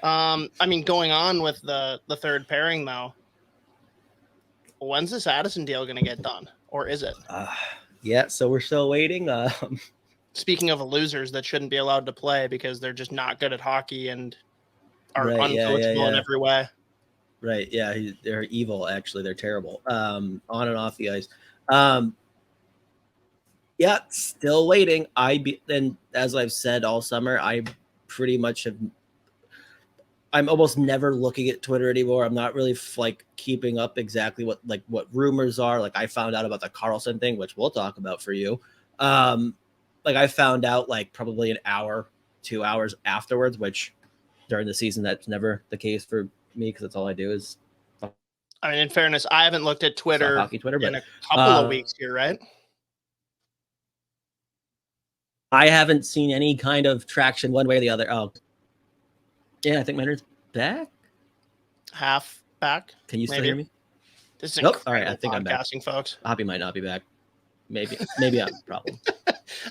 I mean, going on with the third pairing though, when's this Addison deal going to get done, or is it? Yeah, so we're still waiting. Speaking of losers that shouldn't be allowed to play because they're just not good at hockey and are uncoachable in every way. Right, yeah, they're evil. Actually, they're terrible. On and off the ice. Yeah, still waiting. And as I've said all summer, I pretty much have. I'm almost never looking at Twitter anymore. I'm not really keeping up exactly what rumors are. Like I found out about the Carlson thing, which we'll talk about for you. I found out probably an hour, 2 hours afterwards, which during the season that's never the case for me because that's all I do is. I mean, in fairness, I haven't looked at Twitter, Twitter in a couple of weeks here, right? I haven't seen any kind of traction one way or the other. Oh, yeah, I think Maynard's back. Half back. Can you still hear me? This is all right. I think I'm back. Folks. Hoppy might not be back. Maybe I'm the problem.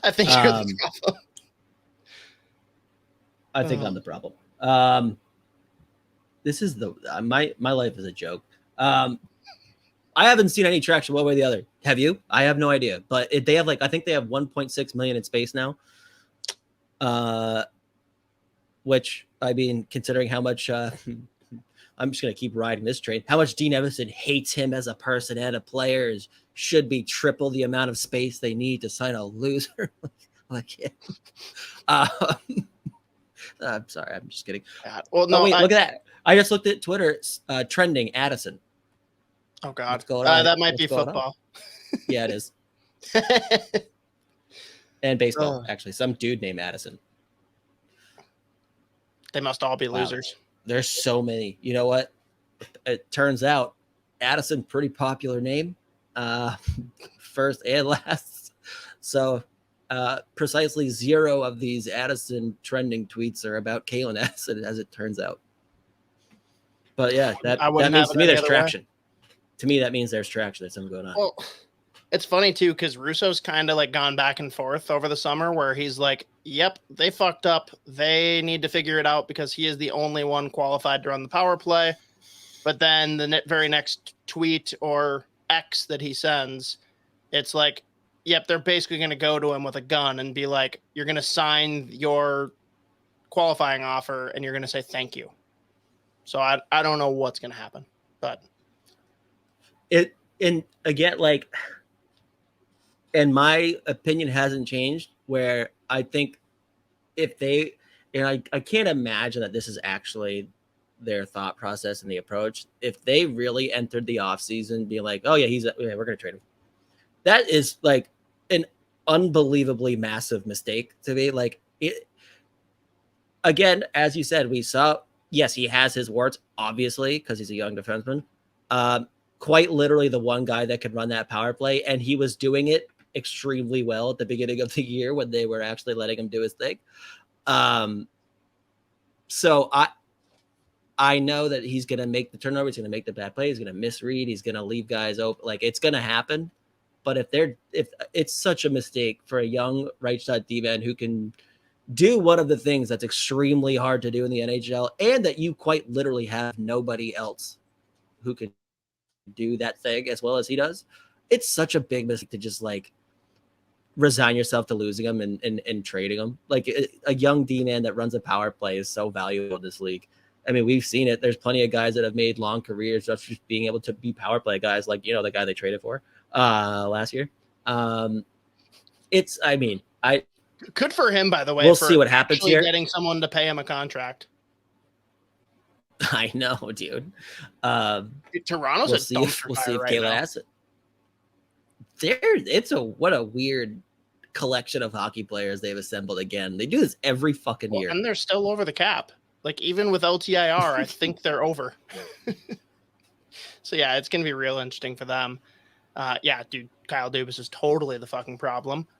I think you're the problem. I think I'm the problem. This is my life is a joke. I haven't seen any traction one way or the other. Have you? I have no idea. But they have I think they have 1.6 million in space now. Which I mean, considering how much I'm just gonna keep riding this train. How much Dean Evison hates him as a person and a player should be triple the amount of space they need to sign a loser. Yeah. I'm sorry, I'm just kidding. Well, no, wait, look at that. I just looked at Twitter, trending Addison. Oh God, that might be football. Yeah, it is. And baseball, actually. Some dude named Addison. They must all be losers. There's so many. You know what? It turns out Addison, pretty popular name, first and last. So precisely 0 of these Addison trending tweets are about Kalen Addison, as it turns out. But yeah, that means to me there's traction. To me, that means there's traction. There's something going on. Well, it's funny too because Russo's kind of gone back and forth over the summer, where he's like, "Yep, they fucked up. They need to figure it out because he is the only one qualified to run the power play." But then the very next tweet or X that he sends, it's like, "Yep, they're basically going to go to him with a gun and be like, you're going to sign your qualifying offer and you're going to say thank you." So I don't know what's going to happen, but and again, and my opinion hasn't changed, where I think if they, and I can't imagine that this is actually their thought process and the approach. If they really entered the offseason being like, oh yeah, we're going to trade him. That is an unbelievably massive mistake to me. Again, as you said, we saw, yes, he has his warts, obviously, because he's a young defenseman. Quite literally the one guy that could run that power play, and he was doing it extremely well at the beginning of the year when they were actually letting him do his thing. So I know that he's going to make the turnover. He's going to make the bad play. He's going to misread. He's going to leave guys open. It's going to happen. But if it's such a mistake for a young right shot D-man who can do one of the things that's extremely hard to do in the NHL, and that you quite literally have nobody else who can do that thing as well as he does, it's such a big mistake to just resign yourself to losing him and trading him. A young D-man that runs a power play is so valuable in this league. I mean, we've seen it. There's plenty of guys that have made long careers just being able to be power play guys, the guy they traded for last year. Good for him, by the way. We'll see what happens here. Getting someone to pay him a contract. I know, dude. Toronto's we'll see if Kayla has it. What a weird collection of hockey players they've assembled again. They do this every fucking year, and they're still over the cap. Even with LTIR, I think they're over. So yeah, it's gonna be real interesting for them. Yeah, dude, Kyle Dubas is totally the fucking problem.